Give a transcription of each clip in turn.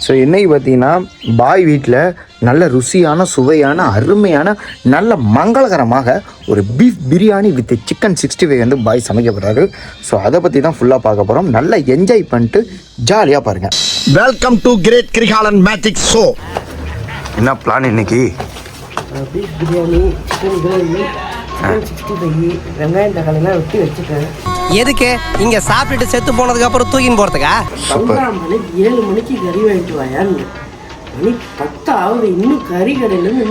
So இன்றைக்கி பார்த்தீங்கன்னா பாய் வீட்டில் நல்ல ருசியான சுவையான அருமையான நல்ல மங்களகரமாக ஒரு பீஃப் பிரியாணி வித் சிக்கன் 65 வந்து பாய் சமைக்கப்படுறாரு. ஸோ அதை பற்றி தான் ஃபுல்லாக பார்க்க போகிறோம். நல்லா என்ஜாய் பண்ணிட்டு ஜாலியாக பாருங்கள். Welcome to great Kirikalan magic show. என்ன பிளான் இன்னைக்கு? Beef biryani, chicken gravy, chicken 65, வெங்காயம் தக்காளிலாம் வெட்டி வச்சுட்டேன். எதுக்கு இங்க சாப்பிட்டுட்டு செத்து போனதுக்கு அப்புறம் தூக்கின்னு போறதுக்கா? 7 மணிக்கு கறி வாங்கிட்டு வாயான்னு மணி 10 ஆகுது, இன்னும் கறி கடையிலேருந்து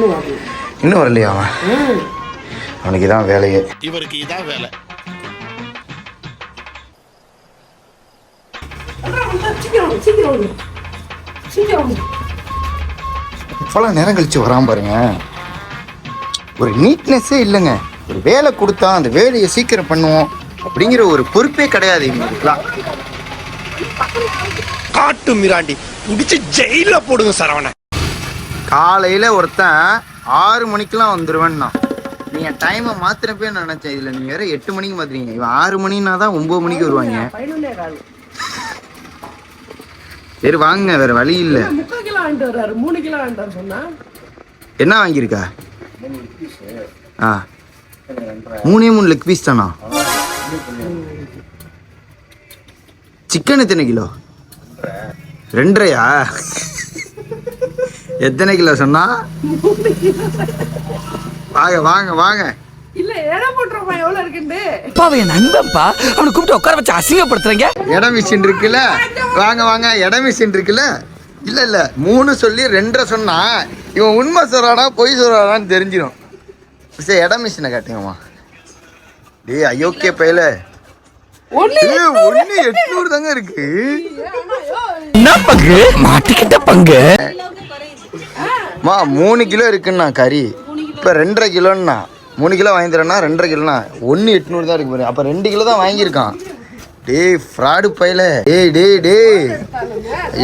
இன்னும் வரலையா அவன்? அவனுக்கு இதான் வேலையே. இவருக்கு இதான் வேலை. இப்போலாம் நேரம் கழிச்சு வராம பாருங்க. ஒரு நீட்னஸே இல்லைங்க. ஒரு வேலை கொடுத்தா அந்த வேலையை சீக்கிரம் பண்ணுவோம் அப்படிங்கிற ஒரு பொறுப்பே கிடையாது இவங்களுக்குலாம். காட்டு மிராண்டி பிடிச்சி ஜெயில போடுங்க சரவண. காலையில் ஒருத்தன் 6 மணிக்கெலாம் வந்துடுவேன்னா நீங்கள் டைமை மாத்திரப்பே நினச்சேன். இதில் நீங்கள் வேறு 8 மணிக்கு மாத்துறீங்க. இவன் 6 மணின்னா தான் 9 மணிக்கு வருவாங்க. சரி வாங்க, வேறு வழி இல்லை. 3 கிலோ வாங்கிட்டு வர்றாரு, 3 கிலோ வாங்கிட்டு சொன்னா என்ன வாங்கியிருக்கா? 3 லெக் பீஸ் தானா? சிக்கன் எத்தனை கிலோ? 2.5யா? எத்தனை கிலோ சொன்னா? வாங்க வாங்க வாங்க. இல்ல எடை போட்டுறோமா எவ்வளவு இருக்குன்னு? என் நண்பன்பா, அவனை கூப்பிட்டு உட்கார வச்சு அசிங்கப்படுத்துறீங்க. இட மிஷின் இருக்குல்ல, வாங்க வாங்க. இட மிஷின் இருக்குல்ல. இல்ல 3 சொல்லி 2.5 சொன்னா இவன் உண்மை சொல்றானா பொய் சொல்றானான்னு தெரிஞ்சிடும். சரி இட மிஷினை காட்டுங்கம்மா. டேய் அயோக்கிய பையல, 1.800 தாங்க இருக்கு. என்ன பங்கு மாட்டிக்கிட்ட பங்கு? 3 கிலோ இருக்குன்னா கறி. இப்போ 2.5 கிலோன்னா 3 கிலோ வாங்கி தரேன்னா 2.5 கிலோனா 1.800 தான் இருக்கு பாரு. அப்போ 2 கிலோ தான் வாங்கியிருக்கான். டேய் ஃப்ராடு பையல. டேய்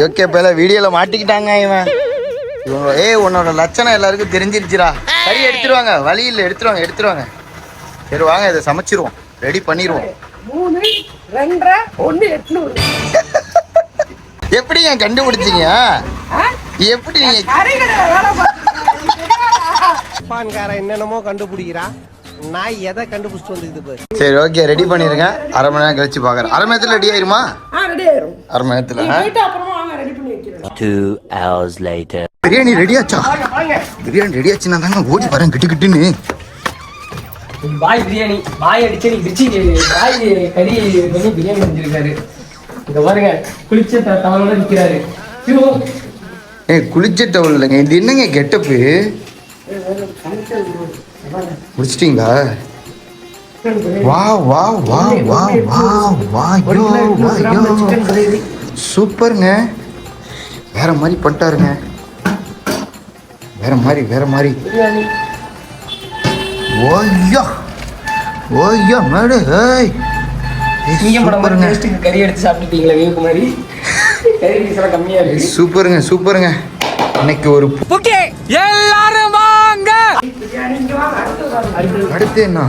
ஓகே பையல, வீடியோவில் மாட்டிக்கிட்டாங்க இவன். உன்னோட லட்சணம் எல்லாருக்கும் தெரிஞ்சிருச்சுடா. கறி எடுத்துருவாங்க, வழி இல்லை, எடுத்துருவாங்க. சரி வாங்க, இதை சமைச்சிருவோம், ரெடி பண்ணிடுவோம். 3, 2, 1.800. எப்படி ஏன் கண்டுபிடிச்சிங்க? எப்படி நீங்க கறி கடையில வேலை பான்காரன் என்னென்னமோ கண்டுபிடிக்கிறா, நான் எதை கண்டுபிடிச்சிட்டு வந்துக்குது. சரி ஓகே, ரெடி பண்ணிருங்க. 1/2 மணி நேரம் கழிச்சு பாக்குறேன். 1/2 மணி நேரத்துல ரெடி ஆயிருமா? ரெடி ஆயிரும். 1/2 மணி நேரத்துல அப்புறமா வாங்க, ரெடி பண்ணி வைக்கிறேன். 2 hours later. பிரியாணி ரெடி ஆச்சா? பிரியாணி ரெடி ஆச்சுன்னா தாங்க ஓடி வரேன் கிட்டுன்னு. பாய் பிரியாணி, பாய் அடிச்சு பிரிச்சு பாய் கறி பண்ணி பிரியாணி செஞ்சிருக்காரு. இங்க பாருங்க, குளிச்ச தவளோட நிக்கிறாரு. குளிச்ச டவுல் இல்லைங்க, இது என்னங்க கெட்டப்பு? முடிச்சிட்டீங்களா? சூப்பருங்க. வேற மாதிரி பண்ணிட்டாருங்க. வேற மாதிரி. ஓய்யா மேடு. கறி எடுத்து சாப்பிட்டுட்டீங்களா? வீட்டுக்கு முன்னாடி கறி பீஸ்லாம் கம்மியா இருக்கு. சூப்பருங்க. இன்னைக்கு ஒரு எல்லாரும் வாங்க. அடுத்து என்ன?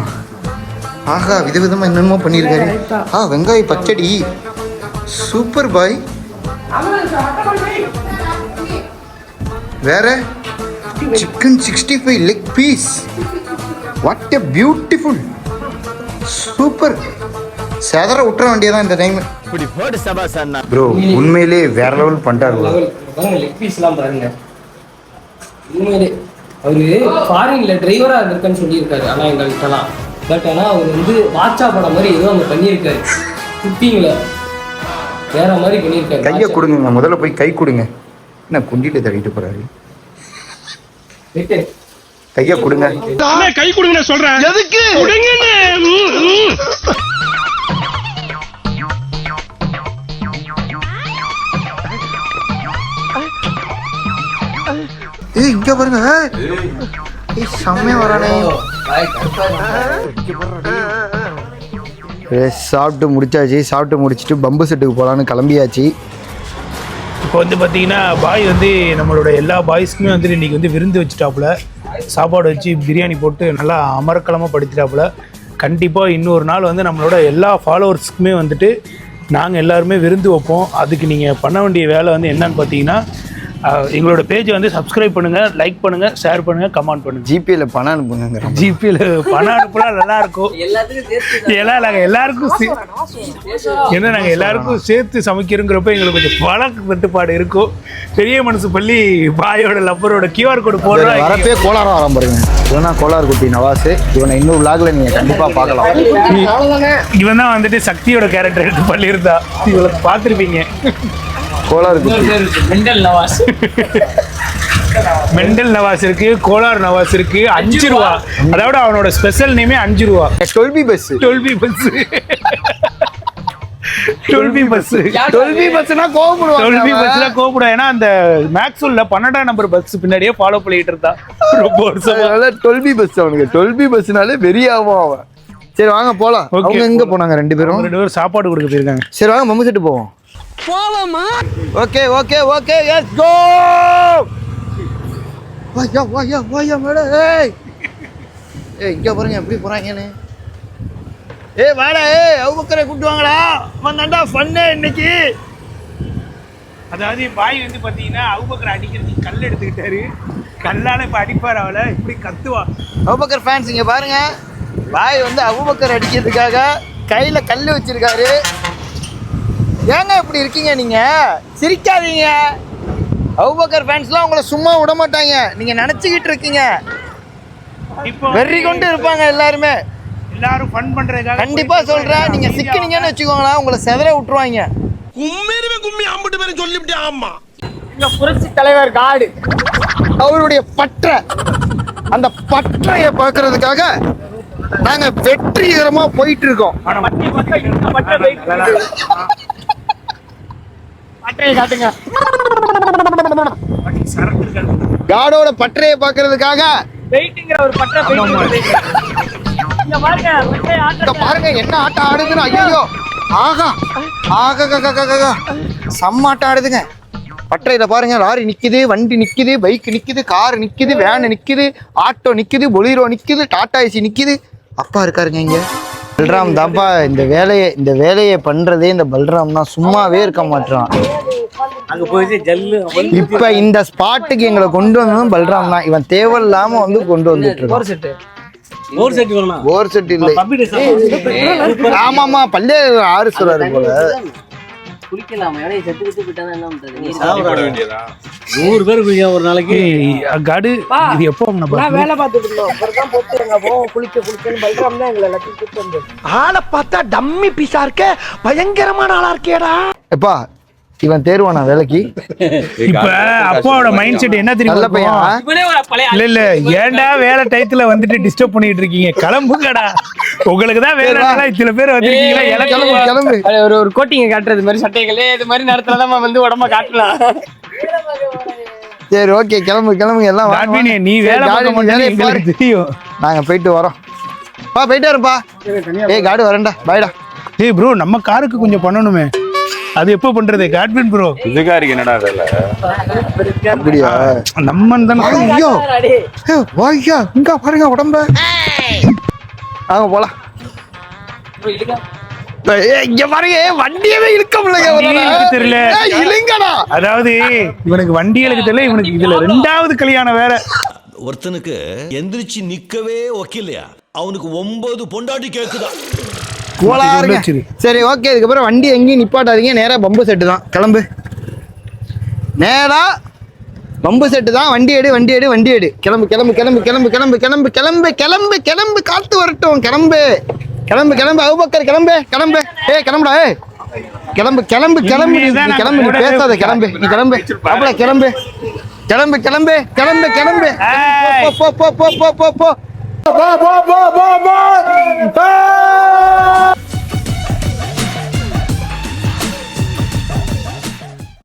ஆஹா, விதவிதமா என்னென்னமோ பண்ணியிருக்காரு. வெங்காய பச்சடி. Super boy. வேற chicken 65 leg piece. What a beautiful. Super. செதற விட்டுற வேண்டியதான் இந்த டைம். ப்ரோ உண்மையிலே வேற லெவல் பண்ணிட்டாரு. பாருங்க லெக் பீஸ்லாம் பாருங்க. உண்மையிலே அவரு ஃபாரின்ல டிரைவரா இருந்திருக்கான்னு சொல்லியிருக்காரு. ஆனா எங்கள்கிட்டலாம் பட் ஆனால் அவர் வந்து வாட்சா படம் மாதிரி ஏதோ அங்கே பண்ணியிருக்காரு. குக்கிங்கில் வேற மாதிரி பண்ணியிருக்காரு. கையை கொடுங்க, முதல்ல போய் கை கொடுங்க. என்ன குண்டிட்டு தள்ளிட்டு போறாரு? கையை கொடுங்க. கை கொடுங்க சொல்றேன். எதுக்கு இங்க பாருங்க, செம்மையா வரானே. சாப்பிட்டு முடிச்சுட்டு பம்பு செட்டுக்கு போகலான்னு கிளம்பியாச்சு. இப்போ வந்து பார்த்தீங்கன்னா பாய் வந்து நம்மளோட எல்லா பாய்ஸ்க்குமே வந்துட்டு இன்றைக்கி வந்து விருந்து வச்சுட்டாப்புல. சாப்பாடு வச்சு பிரியாணி போட்டு நல்லா அமர்க்கலமாக படுத்திட்டாப்புல. கண்டிப்பாக இன்னொரு நாள் வந்து நம்மளோட எல்லா ஃபாலோவர்ஸுக்குமே வந்துட்டு நாங்கள் எல்லாருமே விருந்து வைப்போம். அதுக்கு நீங்கள் பண்ண வேண்டிய வேலை வந்து என்னன்னு பார்த்தீங்கன்னா, எங்களோட பேஜை வந்து சப்ஸ்கிரைப் பண்ணுங்க, லைக் பண்ணுங்க, ஷேர் பண்ணுங்க, கமெண்ட் பண்ணுங்க. ஜிபேல பணம் அனுப்புங்க. ஜிபேல பணம் அனுப்புனா நல்லா இருக்கும். எல்லாம் நாங்கள் எல்லாருக்கும் ஏன்னா நாங்கள் எல்லாருக்கும் சேர்த்து சமைக்கிறோங்கிறப்ப எங்களுக்கு கொஞ்சம் பழக்க தட்டுப்பாடு இருக்கும். பெரிய மனசு பள்ளி பாயோட லப்பரோட QR கோடு போடுறோம். வரப்பே கோளாரம் வர பாருங்க. இவனா கோளார் குட்டி நவாஸ். இவனை இன்னொரு vlogல நீங்க கண்டிப்பா பார்க்கலாம். இவன் தான் வந்துட்டு சக்தியோட கேரக்டர் எடுத்து பண்ணியிருந்தா இவளை பார்த்துருப்பீங்க. கோளார் குட்டி மெண்டல் நவாஸ். மெண்டல் நவாஸ் இருக்கு, கோலார் நவாஸ் இருக்கு. 5 ரூபா. அதோட அவனோட ஸ்பெஷல் நேமே 5 ரூபா. 12B bus. 12B bus. 12B bus. 12B பஸ்னா கோபப்படுவாங்க. 12B பஸ்ல கோபப்படும். ஏன்னா அந்த மேக்ஸ்வெல்ல 12ஆம் நம்பர் பஸ் பின்னாடியே ஃபாலோ பண்ணிட்டு இருந்தா ரொம்ப வருஷமா. அதனால 12B பஸ் அவனுக்கு. 12B பஸ்னாலே வெறியாவும் அவன். சரி வாங்க போலாம். அவங்க எங்க போனாங்க ரெண்டு பேரும்? 2 பேரும் சாப்பாடு கொடுக்க போயிருக்காங்க. சரி வாங்க மம்மு செட்டு போவோம். போவோமா? Okay okay okay let's go. வாயா மேடம். ஏய் இங்க பாருங்க எப்படி போறாங்கன்னு. வாடா அவுபக்கரை கூப்பிட்டு வாங்கடா. வந்தாண்டா ஃபன்னு இன்னைக்கு. அதாவது பாய் வந்து பாத்தீங்கன்னா அவுபக்கரை அடிக்கிறதுக்கு கல் எடுத்துக்கிட்டாரு. கல்லால இப்ப அடிப்பார் அவளை. இப்படி கத்துவா. அவுபக்கர் ஃபேன்ஸ் இங்க பாருங்க. பாய் வந்து அவுபக்கர் அடிக்கிறதுக்காக கையில கல் வச்சிருக்காரு. ஏங்க இப்படி இருக்கீங்க நீங்க? சிரிக்காதீங்க. அவுபக்கர் ஃபேன்ஸ்லாம் உங்களை சும்மா விட மாட்டாங்க. நீங்க நினைச்சுக்கிட்டு இருக்கீங்க. இப்போ வெறி கொண்டு இருப்பாங்க எல்லாருமே. எல்லாரும் ஃபன் பண்றதுக்காக கண்டிப்பா சொல்றேன். நீங்க சிக்கினீங்கன்னு வச்சுக்கோங்களேன், உங்களை செதற விட்டுருவாங்க. கும்மி அம்பிட்டு பேரும் சொல்லிவிட்டு ஆமா. இந்த புரட்சி தலைவர் காடு அவருடைய பற்றை, அந்த பற்றையை பார்க்கறதுக்காக நாங்க வெற்றிகரமா போயிட்டு இருக்கோம். காடோட பற்றையை பார்க்கறதுக்காக ஒரு பட்டை பாருங்க என்ன ஆட்டம் ஆடுதுன்னு. ஐயோ ஆகா ஆகா செம்ம ஆட்டம் ஆடுதுங்க. பற்றையில பாருங்க, லாரி நிக்குது, வண்டி நிக்குது, பைக் நிக்குது, கார் நிக்குது, வேன் நிக்குது, ஆட்டோ நிக்குது, பொலீரோ நிக்குது, டாடா ஏசி நிக்குது. அப்பா இருக்காருங்க இங்க. பல்ராம் தான்ப்பா இந்த வேலையை பண்றதே. இந்த பல்ராம் தான் சும்மாவே இருக்க மாட்டான். அங்க போயிட்டு ஜல்லு இப்ப இந்த ஸ்பாட்டுக்கு எங்களை கொண்டு வந்ததும் பல்ராம் தான். இவன் தேவையில்லாம வந்து கொண்டு வந்துட்டு இருக்கான். போர் செட் இல்லை. ஆமாமா பல்லே 6 சொல்றாரு போல. குளிக்கலாமா? செத்து குத்து விட்டாதான் என்ன பண்றது? சாப்பிட வேண்டியதா? 100 பேர் குளிக்க ஒரு நாளைக்கு. காடு இது எப்போ நான் வேலை பார்த்துட்டு இருந்தோம். அப்புறம் போட்டு எங்க போவோம் குளிக்கன்னு பல்ராம் தான் எங்களை எல்லாத்தையும் கூப்பிட்டு வந்தது. ஆளை பார்த்தா டம்மி பீஸா இருக்க, பயங்கரமான ஆளா இருக்கேடா. எப்பா இவன் தேர்வானா வேலைக்கு? இப்ப அப்பாவோட மைண்ட் செட் என்ன நல்ல பையன். தெரியுமா? இல்ல ஏன்டா வேலை டயத்துல வந்துட்டு டிஸ்டர்ப் பண்ணிட்டு இருக்கீங்க? கிளம்புங்கடா. உங்களுக்கு தான் வேலை. இத்தனை பேர் வந்திருக்கீங்களா? கிளம்பு கிளம்பு. ஒரு கோட்டிங்க காட்டுறது மாதிரி சட்டைகளே இது மாதிரி நேரத்துலதான் வந்து உடம்ப காட்டலாம். சரி ஓகே கிளம்புங்க எல்லாம் வாங்க. நீ வேலை பார்க்க மாட்டேன்னு எங்களுக்கு தெரியும். நாங்க போயிட்டு வரோம். போயிட்டு வரப்பா. காடு வரேன்டா. பாய்டா. ஏய் ப்ரோ நம்ம காருக்கு கொஞ்சம் பண்ணணுமே. அது எப்போ பண்றது? காட்வின் ப்ரோ இதுக்காருக்கு என்னடா வேலை? அப்படியா? நம்ம தான. ஐயோ வாய்யா இங்க பாருங்க உடம்ப. வாங்க போலாம். இங்க பாருங்க வண்டியவே இழுக்க முடியல. தெரியல இழுங்கடா. அதாவது இவனுக்கு வண்டிகளுக்கு தெரியல. இவனுக்கு இதுல 2வது கல்யாணம் வேற. ஒருத்தனுக்கு எந்திரிச்சு நிக்கவே ஒக்கில்லையா, அவனுக்கு 9 பொண்டாட்டி கேக்குதா. கோளாறுங்க. சரி ஓகே இதுக்கப்புறம் வண்டி எங்கேயும் நிப்பாட்டாதீங்க. நேரா பம்பு செட்டு தான். கிளம்பு. நேரா பம்பு செட்டு தான். வண்டி எடு. கிளம்பு. காத்து வரட்டும். கிளம்பு. அவுபக்கர் கிளம்பு. கிளம்புடா. கிளம்பு. நீ பேசாத. கிளம்பு. அப்பல கிளம்பு. போ.